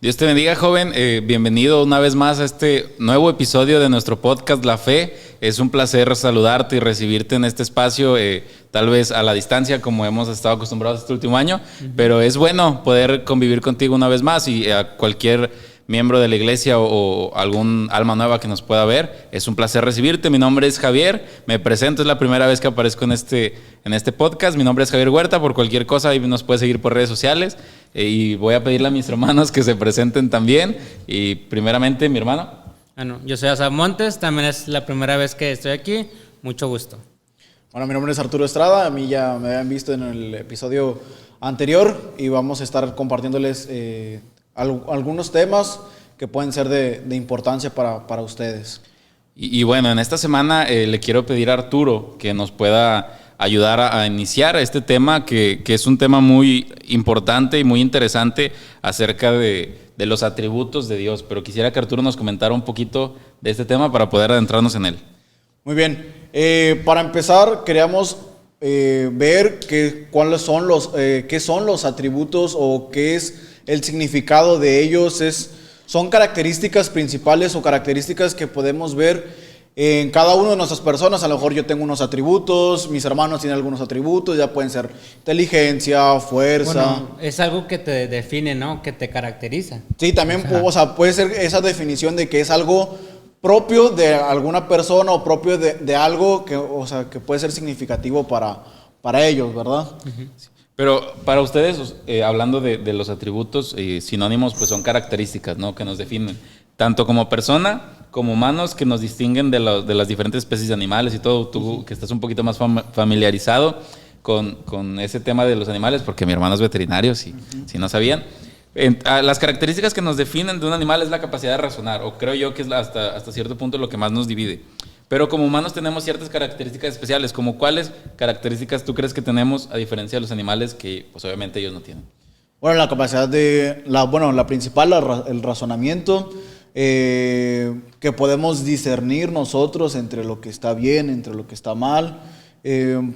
Dios te bendiga, joven. Bienvenido una vez más a este nuevo episodio de nuestro podcast La Fe. Es un placer saludarte y recibirte en este espacio, tal vez a la distancia como hemos estado acostumbrados este último año, pero es bueno poder convivir contigo una vez más y a cualquier miembro de la iglesia o algún alma nueva que nos pueda ver. Es un placer recibirte. Mi nombre es Javier, me presento, es la primera vez que aparezco en este podcast. Mi nombre es Javier Huerta. Por cualquier cosa ahí nos puedes seguir por redes sociales y voy a pedirle a mis hermanos que se presenten también. Y primeramente mi hermano. Bueno, yo soy Asaf Montes, también es la primera vez que estoy aquí, mucho gusto. Bueno, mi nombre es Arturo Estrada, a mí ya me habían visto en el episodio anterior y vamos a estar compartiéndoles algunos temas que pueden ser de importancia para ustedes. Y bueno, en esta semana le quiero pedir a Arturo que nos pueda ayudar a iniciar este tema que es un tema muy importante y muy interesante acerca de los atributos de Dios, pero quisiera que Arturo nos comentara un poquito de este tema para poder adentrarnos en él. Muy bien, para empezar queríamos ver qué son los atributos o qué es el significado de ellos. Son características principales o características que podemos ver en cada uno de nuestras personas. A lo mejor yo tengo unos atributos, mis hermanos tienen algunos atributos, ya pueden ser inteligencia, fuerza. Bueno, es algo que te define, ¿no? Que te caracteriza. Sí, también puede ser esa definición de que es algo propio de alguna persona o propio de algo que puede ser significativo para ellos, ¿verdad? Uh-huh. Pero para ustedes, hablando de los atributos, sinónimos, pues son características, ¿no? Que nos definen, tanto como persona, como humanos, que nos distinguen de las diferentes especies de animales y todo. Tú que estás un poquito más familiarizado con ese tema de los animales, porque mi hermano es veterinario, si no sabían. Las características que nos definen de un animal es la capacidad de razonar, o creo yo que es hasta cierto punto lo que más nos divide. Pero como humanos tenemos ciertas características especiales. ¿Como cuáles características tú crees que tenemos a diferencia de los animales que pues obviamente ellos no tienen? Bueno, la capacidad la principal, el razonamiento, que podemos discernir nosotros entre lo que está bien, entre lo que está mal.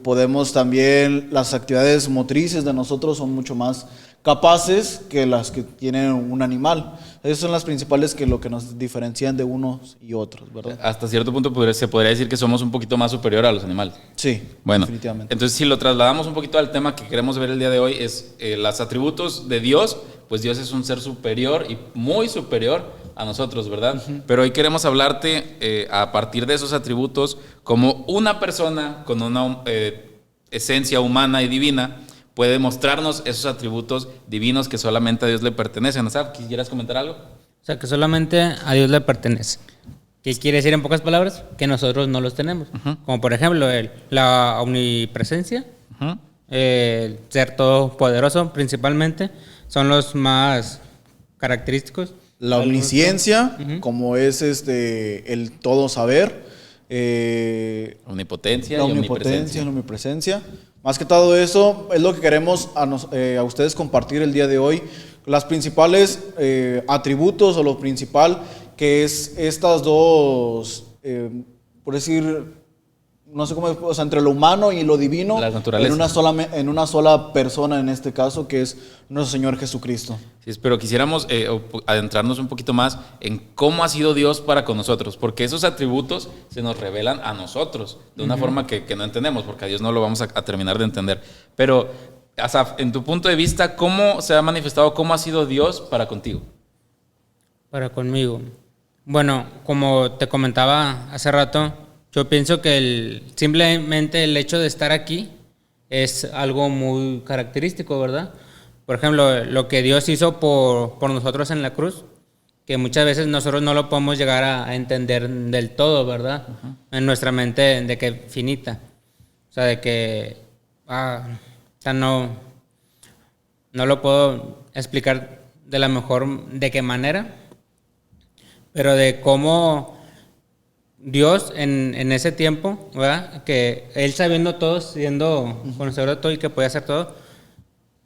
Podemos también, las actividades motrices de nosotros son mucho más capaces que las que tiene un animal. Esas son las principales lo que nos diferencian de unos y otros, ¿verdad? Hasta cierto punto se podría decir que somos un poquito más superior a los animales. Sí, bueno, definitivamente. Entonces, si lo trasladamos un poquito al tema que queremos ver el día de hoy, es los atributos de Dios. Pues Dios es un ser superior y muy superior a nosotros, ¿verdad? Uh-huh. Pero hoy queremos hablarte a partir de esos atributos como una persona con una esencia humana y divina puede mostrarnos esos atributos divinos que solamente a Dios le pertenecen. Asaf, ¿quisieras comentar algo? O sea, que solamente a Dios le pertenece. ¿Qué quiere decir en pocas palabras? Que nosotros no los tenemos. Uh-huh. Como por ejemplo la omnipresencia, uh-huh, el ser todopoderoso principalmente, son los más característicos. La omnisciencia, uh-huh, como es el todo saber. Omnipotencia la omnipresencia. Más que todo eso es lo que queremos a ustedes compartir el día de hoy. Las principales atributos o lo principal que es estas dos, por decir, no sé cómo, o sea, entre lo humano y lo divino, las naturalezas, en una sola persona en este caso, que es nuestro Señor Jesucristo. Sí, pero quisiéramos adentrarnos un poquito más en cómo ha sido Dios para con nosotros, porque esos atributos se nos revelan a nosotros de una forma que no entendemos, porque a Dios no lo vamos a terminar de entender. Pero, Asaf, en tu punto de vista, ¿cómo se ha manifestado, cómo ha sido Dios para contigo? Para conmigo. Bueno, como te comentaba hace rato, yo pienso que simplemente el hecho de estar aquí es algo muy característico, ¿verdad? Por ejemplo, lo que Dios hizo por nosotros en la cruz, que muchas veces nosotros no lo podemos llegar a entender del todo, ¿verdad? Uh-huh. En nuestra mente de que finita. O sea, de que no lo puedo explicar de la mejor, de qué manera, pero de cómo Dios en ese tiempo, ¿verdad? Que Él sabiendo todo, siendo conocedor de todo y que podía hacer todo,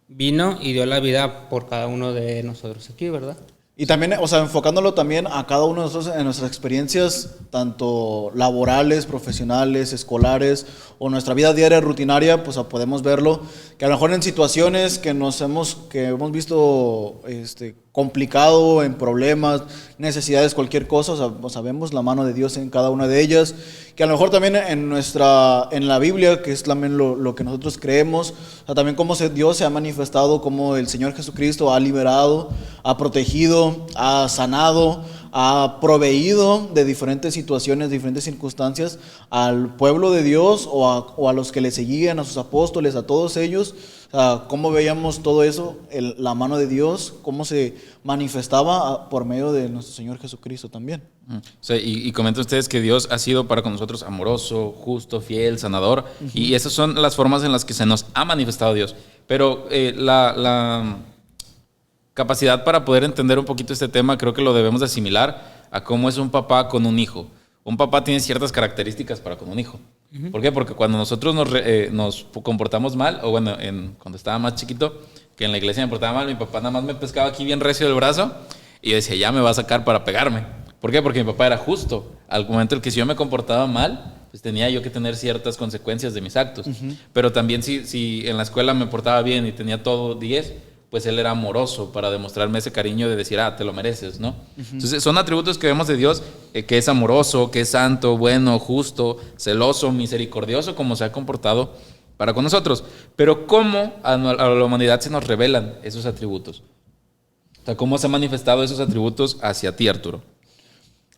vino y dio la vida por cada uno de nosotros aquí, ¿verdad? Y también, o sea, enfocándolo también a cada uno de nosotros en nuestras experiencias, tanto laborales, profesionales, escolares, o nuestra vida diaria rutinaria, pues podemos verlo, que a lo mejor en situaciones que hemos visto complicado, en problemas, necesidades, cualquier cosa, o sea, vemos la mano de Dios en cada una de ellas, que a lo mejor también en la Biblia, que es también lo que nosotros creemos, o sea, también cómo Dios se ha manifestado, cómo el Señor Jesucristo ha liberado, ha protegido, ha sanado, ha proveído de diferentes situaciones, diferentes circunstancias al pueblo de Dios o a los que le seguían, a sus apóstoles, a todos ellos. O sea, cómo veíamos todo eso, la mano de Dios, cómo se manifestaba por medio de nuestro Señor Jesucristo también. O sea, y comentan ustedes que Dios ha sido para con nosotros amoroso, justo, fiel, sanador, y esas son las formas en las que se nos ha manifestado Dios. Pero la capacidad para poder entender un poquito este tema creo que lo debemos de asimilar a cómo es un papá con un hijo. Un papá tiene ciertas características para con un hijo. ¿Por qué? Porque cuando nosotros nos comportamos mal, o bueno, cuando estaba más chiquito, que en la iglesia me portaba mal, mi papá nada más me pescaba aquí bien recio del brazo y yo decía, ya me va a sacar para pegarme. ¿Por qué? Porque mi papá era justo. Al momento en que si yo me comportaba mal, pues tenía yo que tener ciertas consecuencias de mis actos. Pero también si en la escuela me portaba bien y tenía todo 10, pues él era amoroso para demostrarme ese cariño de decir, te lo mereces, ¿no? Entonces son atributos que vemos de Dios, que es amoroso, que es santo, bueno, justo, celoso, misericordioso, como se ha comportado para con nosotros. Pero ¿cómo a la humanidad se nos revelan esos atributos? O sea, ¿cómo se han manifestado esos atributos hacia ti, Arturo?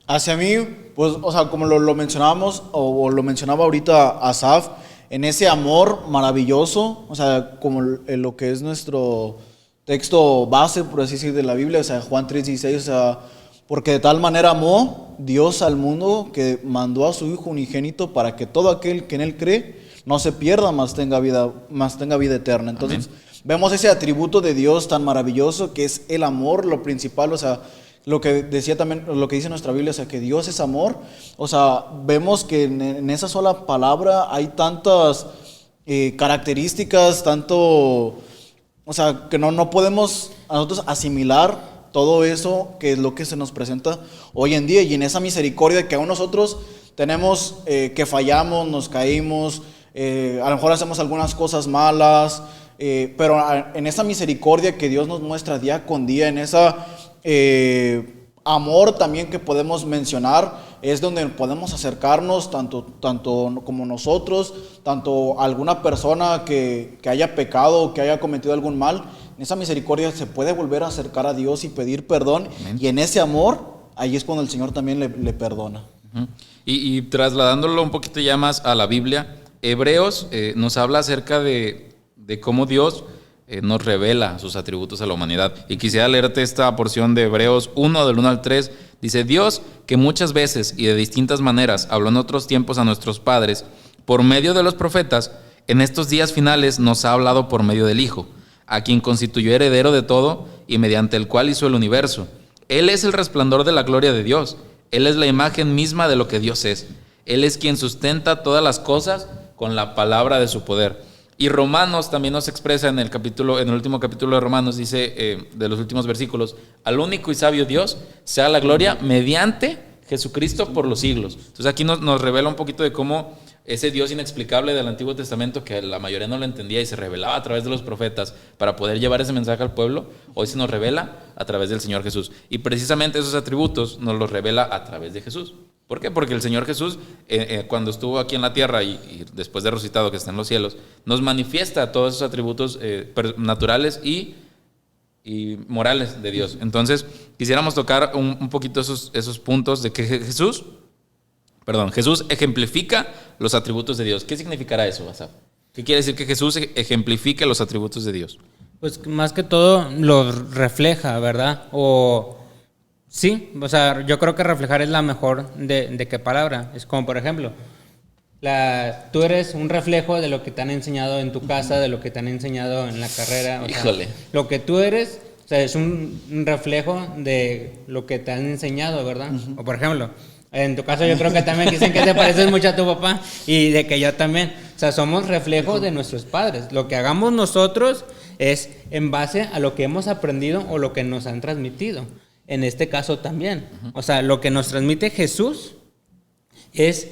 Hacia mí, pues, o sea, como lo mencionábamos, o lo mencionaba ahorita Asaf, en ese amor maravilloso, o sea, como lo que es nuestro texto base, por así decir, de la Biblia, o sea, Juan 3:16, o sea, porque de tal manera amó Dios al mundo que mandó a su Hijo unigénito para que todo aquel que en Él cree no se pierda, mas tenga vida eterna. Entonces, vemos ese atributo de Dios tan maravilloso que es el amor, lo principal, o sea, lo que decía también, lo que dice nuestra Biblia, o sea, que Dios es amor. O sea, vemos que en esa sola palabra hay tantas características, tanto... O sea, que no podemos a nosotros asimilar todo eso que es lo que se nos presenta hoy en día. Y en esa misericordia que aún nosotros tenemos, que fallamos, nos caímos, a lo mejor hacemos algunas cosas malas, pero en esa misericordia que Dios nos muestra día con día, en esa amor también que podemos mencionar, es donde podemos acercarnos tanto como nosotros, tanto alguna persona que haya pecado o que haya cometido algún mal. En esa misericordia se puede volver a acercar a Dios y pedir perdón. Amén. Y en ese amor, ahí es cuando el Señor también le perdona. Y trasladándolo un poquito ya más a la Biblia, Hebreos nos habla acerca de cómo Dios nos revela sus atributos a la humanidad. Y quisiera leerte esta porción de Hebreos 1, del 1 al 3. Dice, Dios, que muchas veces y de distintas maneras habló en otros tiempos a nuestros padres, por medio de los profetas, en estos días finales nos ha hablado por medio del Hijo, a quien constituyó heredero de todo y mediante el cual hizo el universo. Él es el resplandor de la gloria de Dios. Él es la imagen misma de lo que Dios es. Él es quien sustenta todas las cosas con la palabra de su poder. Y Romanos también nos expresa en el último capítulo de Romanos, dice de los últimos versículos, al único y sabio Dios sea la gloria mediante Jesucristo por los siglos. Entonces aquí nos revela un poquito de cómo ese Dios inexplicable del Antiguo Testamento, que la mayoría no lo entendía y se revelaba a través de los profetas para poder llevar ese mensaje al pueblo, hoy se nos revela a través del Señor Jesús. Y precisamente esos atributos nos los revela a través de Jesús. ¿Por qué? Porque el Señor Jesús, cuando estuvo aquí en la tierra y después de resucitado que está en los cielos, nos manifiesta todos esos atributos naturales y morales de Dios. Entonces, quisiéramos tocar un poquito esos puntos de que Jesús ejemplifica los atributos de Dios. ¿Qué significará eso, Asaf? ¿Qué quiere decir que Jesús ejemplifique los atributos de Dios? Pues más que todo los refleja, ¿verdad? Sí, o sea, yo creo que reflejar es la mejor de qué palabra. Es como, por ejemplo, tú eres un reflejo de lo que te han enseñado en tu casa, de lo que te han enseñado en la carrera. O Híjole. Sea, lo que tú eres, o sea, es un reflejo de lo que te han enseñado, ¿verdad? O por ejemplo, en tu caso yo creo que también dicen que te pareces mucho a tu papá y de que yo también. O sea, somos reflejos de nuestros padres. Lo que hagamos nosotros es en base a lo que hemos aprendido o lo que nos han transmitido. En este caso también. O sea, lo que nos transmite Jesús es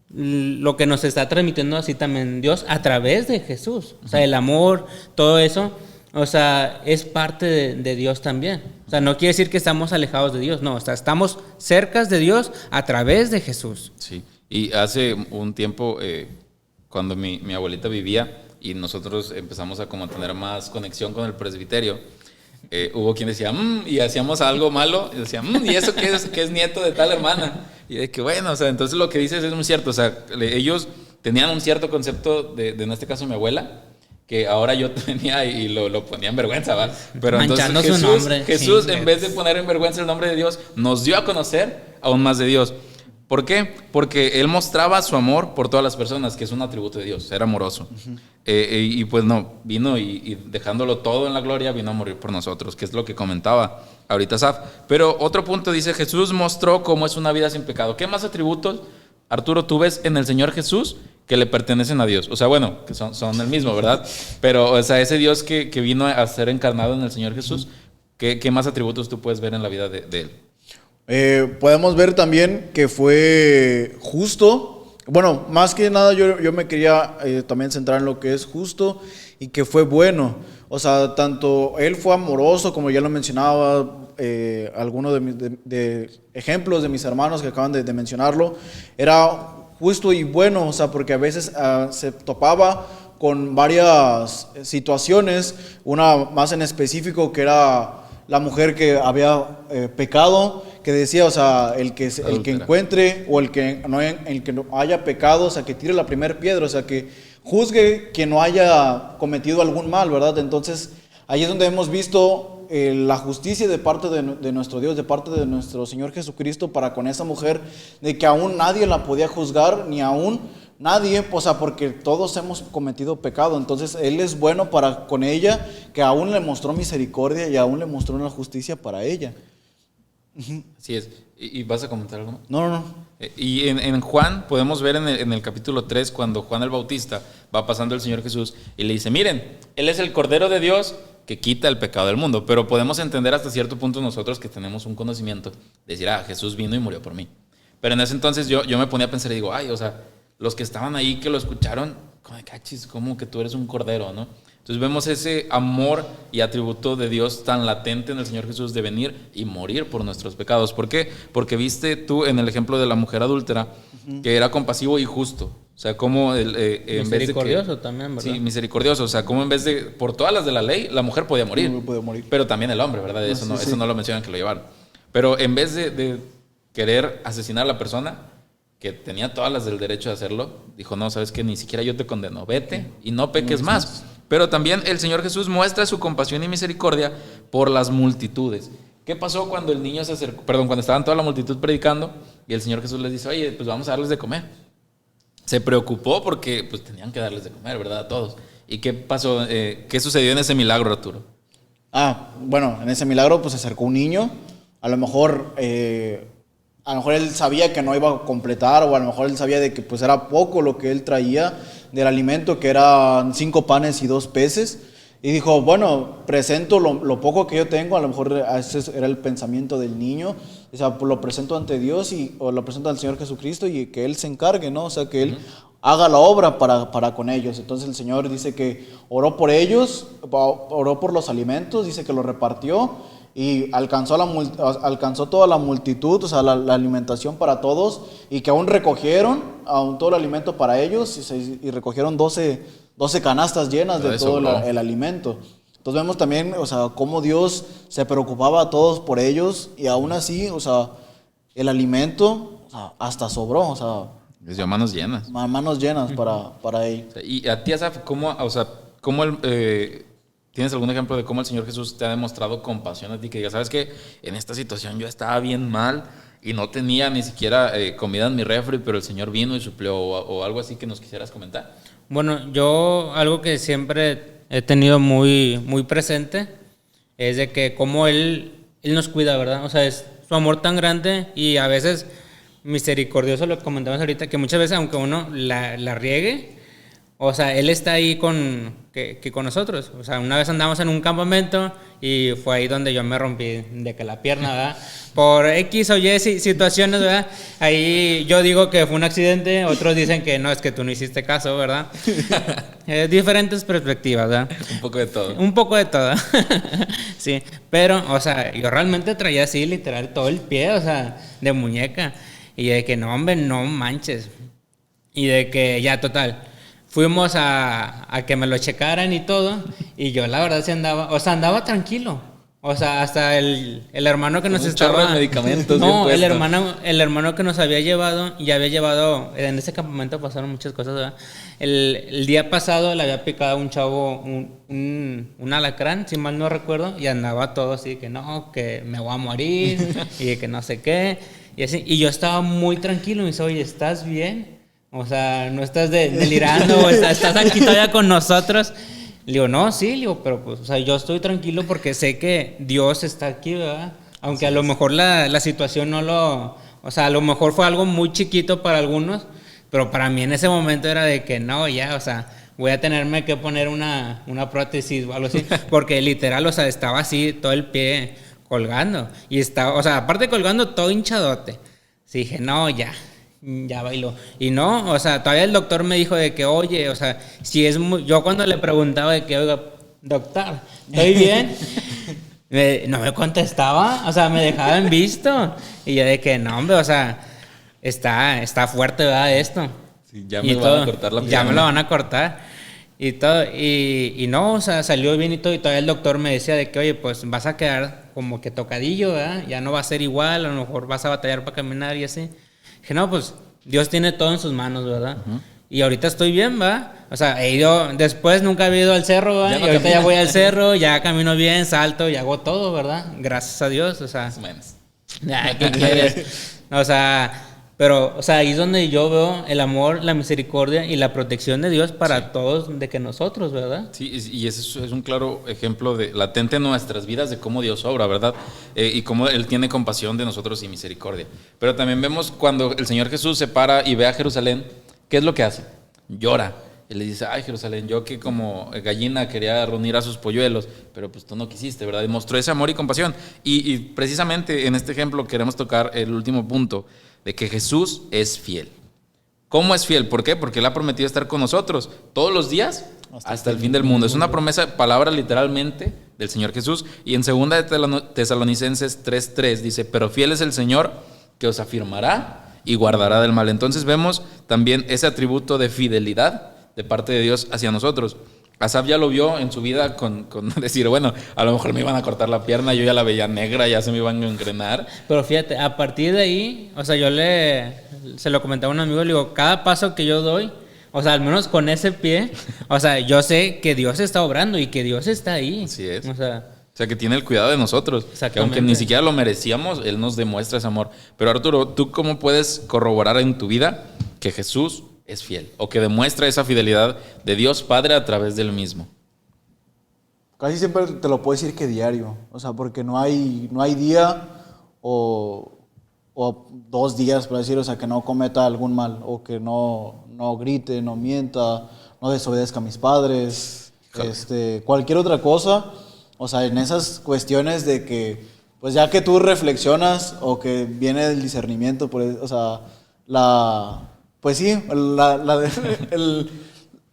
lo que nos está transmitiendo así también Dios a través de Jesús. O sea, el amor, todo eso. o sea, es parte de Dios también. O sea, no quiere decir que estamos alejados de Dios, no, o sea, estamos cercas de Dios a través de Jesús. Sí, y hace un tiempo, cuando mi abuelita vivía y nosotros empezamos a como tener más conexión con el presbiterio, hubo quien decía, y hacíamos algo malo, y decía, ¿y eso qué es nieto de tal hermana? Y de que bueno, o sea, entonces lo que dices es muy cierto, o sea, ellos tenían un cierto concepto de en este caso mi abuela, que ahora yo tenía y lo ponía en vergüenza, ¿va? Pero Manchando entonces su nombre. Jesús Sí, en vez de poner en vergüenza el nombre de Dios, nos dio a conocer aún más de Dios. ¿Por qué? Porque Él mostraba su amor por todas las personas, que es un atributo de Dios, era amoroso. Y pues no, vino y dejándolo todo en la gloria, vino a morir por nosotros, que es lo que comentaba ahorita Saf. Pero otro punto dice, Jesús mostró cómo es una vida sin pecado. ¿Qué más atributos, Arturo, tú ves en el Señor Jesús que le pertenecen a Dios? O sea, bueno, que son el mismo, ¿verdad? Pero, o sea, ese Dios que vino a ser encarnado en el Señor Jesús, ¿qué más atributos tú puedes ver en la vida de Él? Podemos ver también que fue justo. Bueno, más que nada yo me quería también centrar en lo que es justo y que fue bueno. O sea, tanto Él fue amoroso, como ya lo mencionaba, algunos de ejemplos de mis hermanos que acaban de mencionarlo, era justo y bueno, o sea, porque a veces se topaba con varias situaciones, una más en específico que era la mujer que había pecado, que decía, o sea, el que encuentre o el que no haya pecado, o sea, que tire la primera piedra, o sea, que juzgue quien no haya cometido algún mal, ¿verdad? Entonces, ahí es donde hemos visto la justicia de parte de nuestro Dios, de parte de nuestro Señor Jesucristo para con esa mujer, de que aún nadie la podía juzgar, ni aún nadie, o sea, porque todos hemos cometido pecado. Entonces Él es bueno para con ella, que aún le mostró misericordia y aún le mostró la justicia para ella. Así es. ¿Y vas a comentar algo? No. Y en Juan podemos ver en el capítulo 3, cuando Juan el Bautista va pasando el Señor Jesús y le dice, miren, Él es el Cordero de Dios que quita el pecado del mundo. Pero podemos entender hasta cierto punto nosotros que tenemos un conocimiento, de decir, Jesús vino y murió por mí. Pero en ese entonces yo me ponía a pensar y digo, o sea, los que estaban ahí que lo escucharon, como cachis, como que tú eres un cordero, ¿no? Entonces vemos ese amor y atributo de Dios tan latente en el Señor Jesús de venir y morir por nuestros pecados. ¿Por qué? Porque viste tú en el ejemplo de la mujer adúltera que era compasivo y justo. O sea, como en misericordioso vez de que, también, ¿verdad? Sí, misericordioso. O sea, como en vez de, por todas las de la ley, la mujer podía morir. No podía morir. Pero también el hombre, ¿verdad? Eso no lo mencionan que lo llevaron. Pero en vez de querer asesinar a la persona, que tenía todas las del derecho de hacerlo, dijo, no, sabes que ni siquiera yo te condeno, vete y no peques más. Pero también el Señor Jesús muestra su compasión y misericordia por las multitudes. ¿Qué pasó cuando el niño se acercó? Cuando estaban toda la multitud predicando y el Señor Jesús les dice, oye, pues vamos a darles de comer. Se preocupó porque pues tenían que darles de comer, ¿verdad? A todos. ¿Y qué pasó? ¿Qué sucedió en ese milagro, Arturo? Bueno, en ese milagro pues se acercó un niño, a lo mejor él sabía que no iba a completar, o a lo mejor él sabía de que pues era poco lo que él traía del alimento, que eran 5 panes y 2 peces, y dijo, bueno, presento lo poco que yo tengo, a lo mejor ese era el pensamiento del niño, o sea, pues lo presento ante Dios o lo presento al Señor Jesucristo y que Él se encargue, ¿no? O sea, que Él haga la obra para con ellos. Entonces el Señor dice que oró por ellos, oró por los alimentos, dice que los repartió, y alcanzó toda la multitud, o sea, la alimentación para todos, y que aún recogieron todo el alimento para ellos, y recogieron 12 canastas llenas de todo el alimento. Entonces vemos también, o sea, cómo Dios se preocupaba a todos por ellos, y aún así, o sea, el alimento, o sea, hasta sobró, o sea, les dio manos llenas. Manos llenas para él. Y a ti, Asaf, ¿cómo tienes algún ejemplo de cómo el Señor Jesús te ha demostrado compasión a ti? Que digas, ¿sabes qué? En esta situación yo estaba bien mal y no tenía ni siquiera comida en mi refri, pero el Señor vino y suplió, o algo así que nos quisieras comentar. Bueno, yo algo que siempre he tenido muy, muy presente es de que cómo Él nos cuida, ¿verdad? O sea, es su amor tan grande y a veces misericordioso, lo que comentamos ahorita, que muchas veces aunque uno la riegue, o sea, Él está ahí que con nosotros. O sea, una vez andamos en un campamento y fue ahí donde yo me rompí de que la pierna, ¿verdad? Por X o Y situaciones, ¿verdad? Ahí yo digo que fue un accidente, otros dicen que no, es que tú no hiciste caso, ¿verdad? Diferentes perspectivas, ¿verdad? Un poco de todo. Un poco de todo. Sí, pero, o sea, yo realmente traía así literal todo el pie, o sea, de muñeca. Y de que no, hombre, no manches. Y de que ya, total, fuimos a que me lo checaran y todo. Y yo, la verdad, sí andaba, o sea, andaba tranquilo. O sea, hasta el hermano que nos un chorro estaba... de medicamentos. No, bien el hermano que nos había llevado, ya había llevado... En ese campamento pasaron muchas cosas, ¿verdad? El día pasado le había picado a un chavo un alacrán, si mal no recuerdo. Y andaba todo así, que no, que me voy a morir. Y que no sé qué. Y así. Y yo estaba muy tranquilo. Y me dice, oye, ¿estás bien? O sea, no estás delirando. O estás aquí todavía con nosotros. Le digo, no, sí, le digo, pero pues, o sea, yo estoy tranquilo porque sé que Dios está aquí, ¿verdad? Aunque a lo mejor la situación no lo... O sea, a lo mejor fue algo muy chiquito para algunos, pero para mí en ese momento era de que no, ya, o sea, voy a tenerme que poner una prótesis o algo así, porque literal, o sea, estaba así, todo el pie colgando, y estaba, o sea, aparte colgando todo hinchadote. Sí, dije, no, ya bailó. Y no, o sea, todavía el doctor me dijo de que, oye, o sea, si es muy... Yo cuando le preguntaba de que, oiga, doctor, ¿estoy bien? No me contestaba, o sea, me dejaba en visto. Y yo de que, no, hombre, o sea, está fuerte, ¿verdad? Esto. Sí, ya me van a cortar la pierna. Ya me lo van a cortar. Y todo, y no, o sea, salió bien y todo. Y todavía el doctor me decía de que, oye, pues vas a quedar como que tocadillo, ¿verdad? Ya no va a ser igual, a lo mejor vas a batallar para caminar y así. Dije, no, pues Dios tiene todo en sus manos, ¿verdad? Y ahorita estoy bien, ¿va? O sea, he ido, después nunca he ido al cerro, ¿va? Y ahorita ya voy al cerro, ya camino bien, salto y hago todo, ¿verdad? Gracias a Dios, o sea. Más o menos. ¿Qué quieres? O sea, pero, o sea, ahí es donde yo veo el amor, la misericordia y la protección de Dios para todos, de que nosotros, ¿verdad? Sí, y ese es un claro ejemplo de latente en nuestras vidas de cómo Dios obra, ¿verdad? Y cómo Él tiene compasión de nosotros y misericordia. Pero también vemos cuando el Señor Jesús se para y ve a Jerusalén, ¿qué es lo que hace? Llora. Y le dice, ay Jerusalén, yo que como gallina quería reunir a sus polluelos, pero pues tú no quisiste, ¿verdad? Y mostró ese amor y compasión. Y precisamente en este ejemplo queremos tocar el último punto, de que Jesús es fiel. ¿Cómo es fiel? ¿Por qué? Porque Él ha prometido estar con nosotros todos los días hasta el fin del mundo. Es una promesa, palabra literalmente del Señor Jesús. Y en 2 de Tesalonicenses 3:3 dice, pero fiel es el Señor que os afirmará y guardará del mal. Entonces vemos también ese atributo de fidelidad de parte de Dios hacia nosotros. Asaf ya lo vio en su vida con decir, bueno, a lo mejor me iban a cortar la pierna, yo ya la veía negra, ya se me iban a engrenar. Pero fíjate, a partir de ahí, o sea, se lo comentaba a un amigo, le digo, cada paso que yo doy, o sea, al menos con ese pie, o sea, yo sé que Dios está obrando y que Dios está ahí. Así es. O sea, que tiene el cuidado de nosotros. Que aunque ni siquiera lo merecíamos, Él nos demuestra ese amor. Pero Arturo, ¿tú cómo puedes corroborar en tu vida que Jesús es fiel? O que demuestra esa fidelidad de Dios Padre a través del mismo. Casi siempre te lo puedo decir que diario. O sea, porque no hay día o 2 días, por decir, o sea, que no cometa algún mal. O que no grite, no mienta, no desobedezca a mis padres. Cualquier otra cosa. O sea, en esas cuestiones de que, pues ya que tú reflexionas o que viene el discernimiento, o sea, pues sí,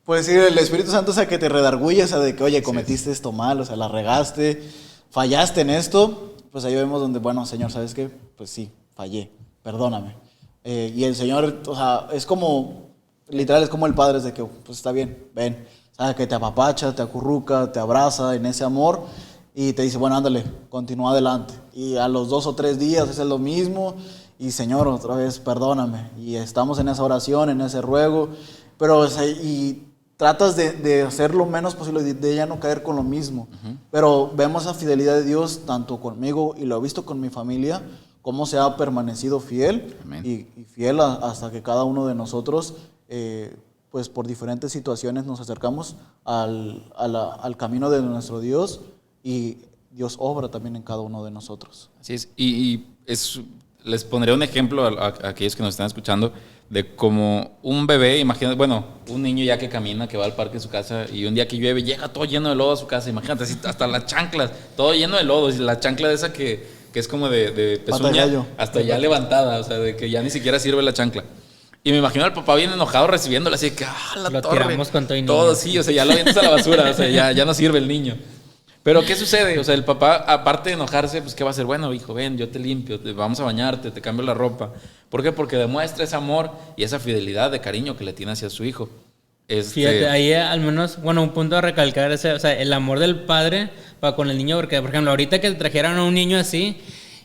pues sí, el Espíritu Santo, o sea, que te redarguye, o sea, de que, oye, cometiste esto mal, o sea, la regaste, fallaste en esto, pues ahí vemos donde, bueno, Señor, ¿sabes qué? Pues sí, fallé, perdóname. Y el Señor, o sea, es como, literal, es como el Padre, es de que, pues está bien, ven. ¿Sabes? Que te apapacha, te acurruca, te abraza en ese amor y te dice, bueno, ándale, continúa adelante. Y a los 2 o 3 días es lo mismo y Señor, otra vez, perdóname. Y estamos en esa oración, en ese ruego, pero o sea, y tratas de hacer lo menos posible, de ya no caer con lo mismo. Pero vemos la fidelidad de Dios tanto conmigo y lo he visto con mi familia, cómo se ha permanecido fiel y fiel hasta que cada uno de nosotros... pues por diferentes situaciones nos acercamos al camino de nuestro Dios y Dios obra también en cada uno de nosotros. Así es. Les pondré un ejemplo a aquellos que nos están escuchando de como un bebé, imagínate, bueno, un niño ya que camina, que va al parque de su casa y un día que llueve llega todo lleno de lodo a su casa, imagínate, así, hasta las chanclas, todo lleno de lodo, y la chancla de esa que es como de pezuña, hasta ya levantada, o sea, de que ya ni siquiera sirve la chancla. Y me imagino al papá bien enojado recibiéndola, así de que, la lo torre. tiramos con todo y niño. Todo, sí, o sea, ya lo avientas a la basura, o sea, ya no sirve el niño. Pero ¿qué sucede? O sea, el papá, aparte de enojarse, pues ¿qué va a hacer? Bueno, hijo, ven, yo te limpio, vamos a bañarte, te cambio la ropa. ¿Por qué? Porque demuestra ese amor y esa fidelidad de cariño que le tiene hacia su hijo. Fíjate, ahí al menos, bueno, un punto a recalcar es, o sea, el amor del padre para con el niño, porque, por ejemplo, ahorita que trajeron a un niño así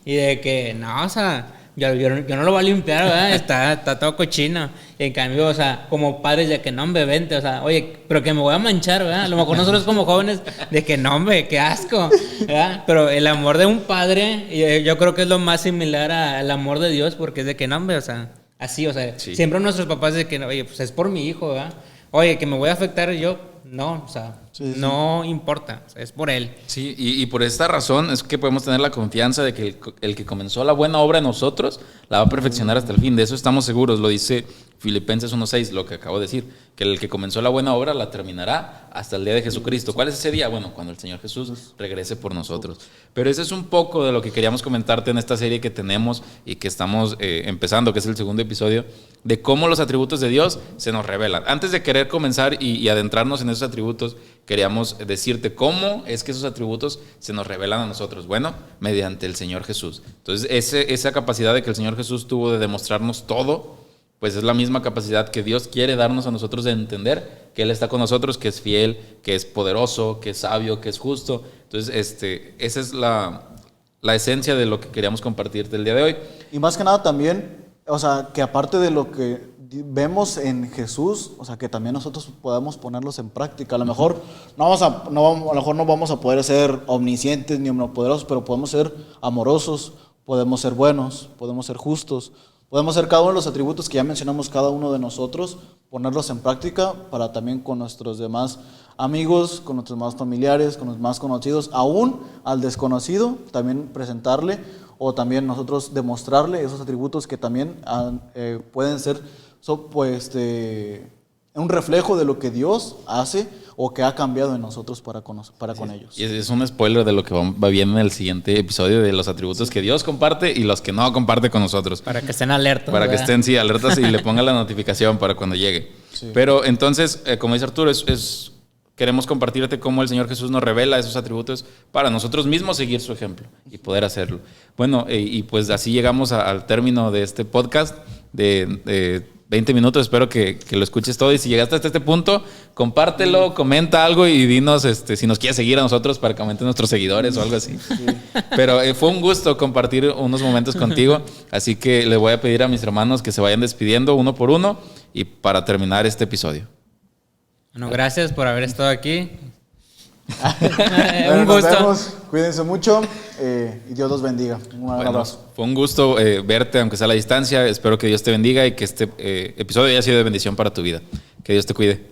y de que, no, o sea, yo no lo voy a limpiar, ¿verdad? Está todo cochino. Y en cambio, o sea, como padres de que no, hombre, vente, o sea, oye, pero que me voy a manchar, ¿verdad? A lo mejor nosotros como jóvenes de que no, hombre, qué asco, ¿verdad? Pero el amor de un padre, yo creo que es lo más similar al amor de Dios, porque es de que no, hombre, o sea, así, o sea, sí. Siempre nuestros papás de que, oye, pues es por mi hijo, ¿verdad? Oye, que me voy a afectar yo, no, o sea, sí. No importa, o sea, es por él. Sí, y por esta razón es que podemos tener la confianza de que el que comenzó la buena obra en nosotros la va a perfeccionar hasta el fin. De eso estamos seguros, lo dice Filipenses 1:6, lo que acabo de decir, que el que comenzó la buena obra la terminará hasta el día de Jesucristo. ¿Cuál es ese día? Bueno, cuando el Señor Jesús regrese por nosotros. Pero ese es un poco de lo que queríamos comentarte en esta serie que tenemos y que estamos empezando, que es el segundo episodio, de cómo los atributos de Dios se nos revelan. Antes de querer comenzar y adentrarnos en esos atributos, queríamos decirte cómo es que esos atributos se nos revelan a nosotros. Bueno, mediante el Señor Jesús. Entonces, esa capacidad de que el Señor Jesús tuvo de demostrarnos todo, pues es la misma capacidad que Dios quiere darnos a nosotros de entender que Él está con nosotros, que es fiel, que es poderoso, que es sabio, que es justo. Entonces, esa es la esencia de lo que queríamos compartirte el día de hoy. Y más que nada también, o sea, que aparte de lo que vemos en Jesús, o sea, que también nosotros podamos ponerlos en práctica. A lo mejor a lo mejor no vamos a poder ser omniscientes ni omnipoderosos, pero podemos ser amorosos, podemos ser buenos, podemos ser justos, podemos ser cada uno de los atributos que ya mencionamos cada uno de nosotros, ponerlos en práctica para también con nuestros demás amigos, con nuestros demás familiares, con los más conocidos, aún al desconocido, también presentarle o también nosotros demostrarle esos atributos que también pueden ser un reflejo de lo que Dios hace o que ha cambiado en nosotros para con ellos. Y es un spoiler de lo que va bien en el siguiente episodio, de los atributos que Dios comparte y los que no comparte con nosotros. Para que estén alertas. Para que estén, sí, alertas y le pongan la notificación para cuando llegue. Sí. Pero entonces, como dice Arturo, queremos compartirte cómo el Señor Jesús nos revela esos atributos para nosotros mismos seguir su ejemplo y poder hacerlo. Bueno, y pues así llegamos al término de este podcast de 20 minutos. Espero que lo escuches todo, y si llegaste hasta este punto, compártelo, comenta algo y dinos si nos quieres seguir a nosotros para que aumenten nuestros seguidores o algo así. Sí. Pero fue un gusto compartir unos momentos contigo, así que le voy a pedir a mis hermanos que se vayan despidiendo uno por uno y para terminar este episodio. Bueno, gracias por haber estado aquí. Un gusto. Nos vemos. Cuídense mucho y Dios los bendiga. Un abrazo. Fue un gusto verte, aunque sea a la distancia. Espero que Dios te bendiga y que este episodio haya sido de bendición para tu vida. Que Dios te cuide.